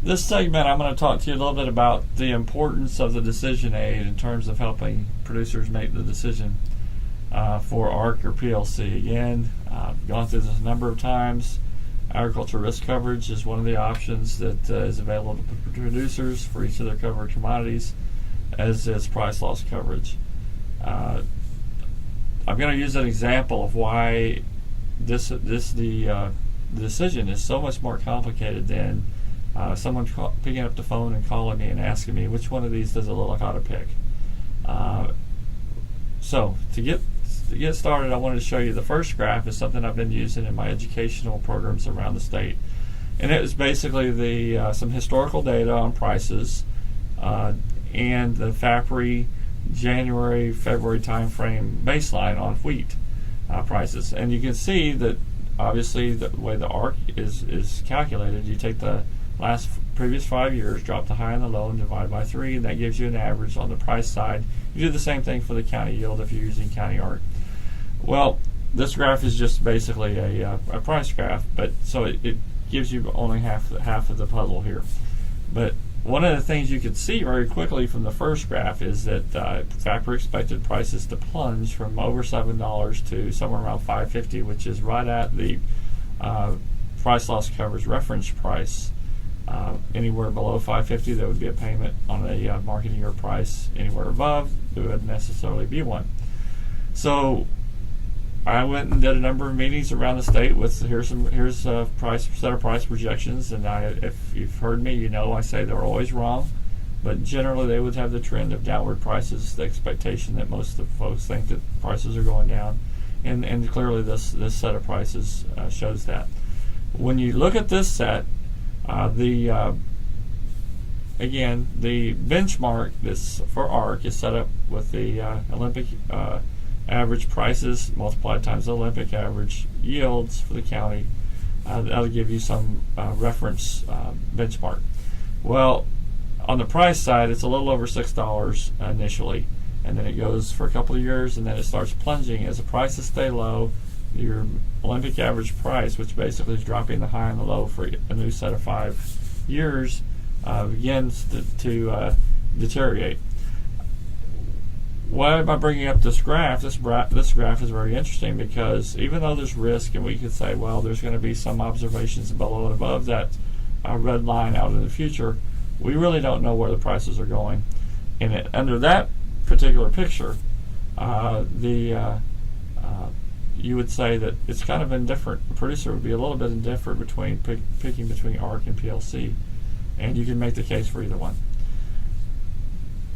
This segment, I'm going to talk to you a little bit about the importance of the decision aid in terms of helping producers make the decision for ARC or PLC. Again, I've gone through this a number of times. Agriculture risk coverage is one of the options that is available to producers for each of their covered commodities, as is price loss coverage. I'm going to use an example of why the decision is so much more complicated than someone picking up the phone and calling me and asking me which one of these does it look like I ought to pick. So to get started, I wanted to show you the first graph is something I've been using in my educational programs around the state, and it was basically some historical data on prices and the FAPRI January, February timeframe baseline on wheat prices. And you can see that obviously the way the ARC is calculated, you take the previous 5 years, drop the high and the low, and divide by 3, and that gives you an average on the price side. You do the same thing for the county yield if you're using county ARC. Well, this graph is just basically a price graph, but so it gives you only half of the puzzle here. But one of the things you can see very quickly from the first graph is that FAPRI expected prices to plunge from over $7 to somewhere around $5.50, which is right at the price loss coverage reference price. Anywhere below $5.50, there would be a payment on a marketing year price. Anywhere above, there wouldn't necessarily be one. So I went and did a number of meetings around the state with here's a set of price projections, and if you've heard me, you know I say they're always wrong, but generally they would have the trend of downward prices, the expectation that most of the folks think that prices are going down, and clearly this set of prices shows that. When you look at this set, again, the benchmark for ARC is set up with the Olympic average prices multiplied times the Olympic average yields for the county. That'll give you some reference benchmark. Well, on the price side, it's a little over $6 initially, and then it goes for a couple of years, and then it starts plunging as the prices stay low. Your Olympic average price, which basically is dropping the high and the low for a new set of 5 years, begins to deteriorate. Why am I bringing up this graph? This graph is very interesting because even though there's risk, and we could say, well, there's going to be some observations below and above that red line out in the future, we really don't know where the prices are going. And under that particular picture, you would say that it's kind of indifferent. The producer would be a little bit indifferent between picking between ARC and PLC, and you can make the case for either one.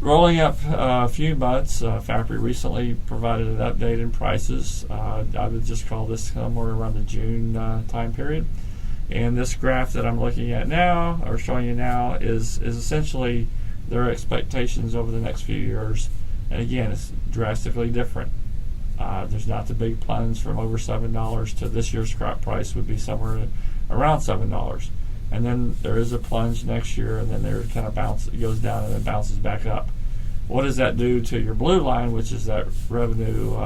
Rolling up a few months, FAPRI recently provided an update in prices. I would just call this somewhere around the June time period. And this graph that I'm looking at now, or showing you now, is essentially their expectations over the next few years. And again, it's drastically different. There's not the big plunge from over $7 to this year's crop price would be somewhere around $7. And then there is a plunge next year, and then there kind of it goes down and then bounces back up. What does that do to your blue line, which is that revenue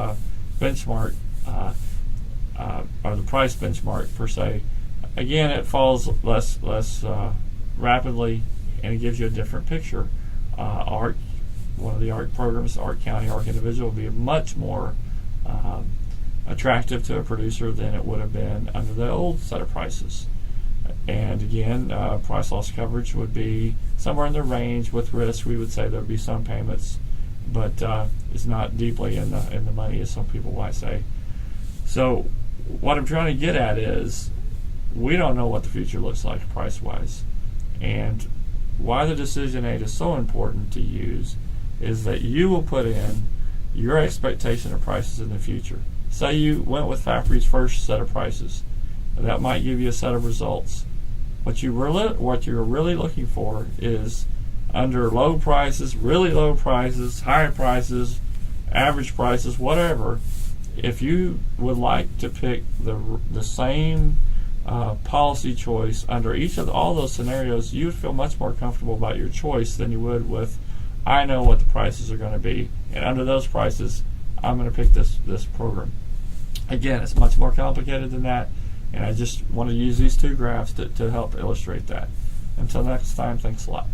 benchmark, or the price benchmark per se? Again, it falls less rapidly, and it gives you a different picture. ARC, one of the ARC programs, ARC County, ARC Individual, will be much more attractive to a producer than it would have been under the old set of prices. And again, price loss coverage would be somewhere in the range. With risk, we would say there would be some payments, but it's not deeply in the money, as some people might say. So what I'm trying to get at is we don't know what the future looks like price-wise. And why the decision aid is so important to use is that you will put in your expectation of prices in the future. Say you went with FAPRI's first set of prices. That might give you a set of results. What you're really looking for is under low prices, really low prices, high prices, average prices, whatever. If you would like to pick the same policy choice under each of all those scenarios, you would feel much more comfortable about your choice than you would with, I know what the prices are going to be, and under those prices, I'm going to pick this program. Again, it's much more complicated than that, and I just want to use these two graphs to help illustrate that. Until next time, thanks a lot.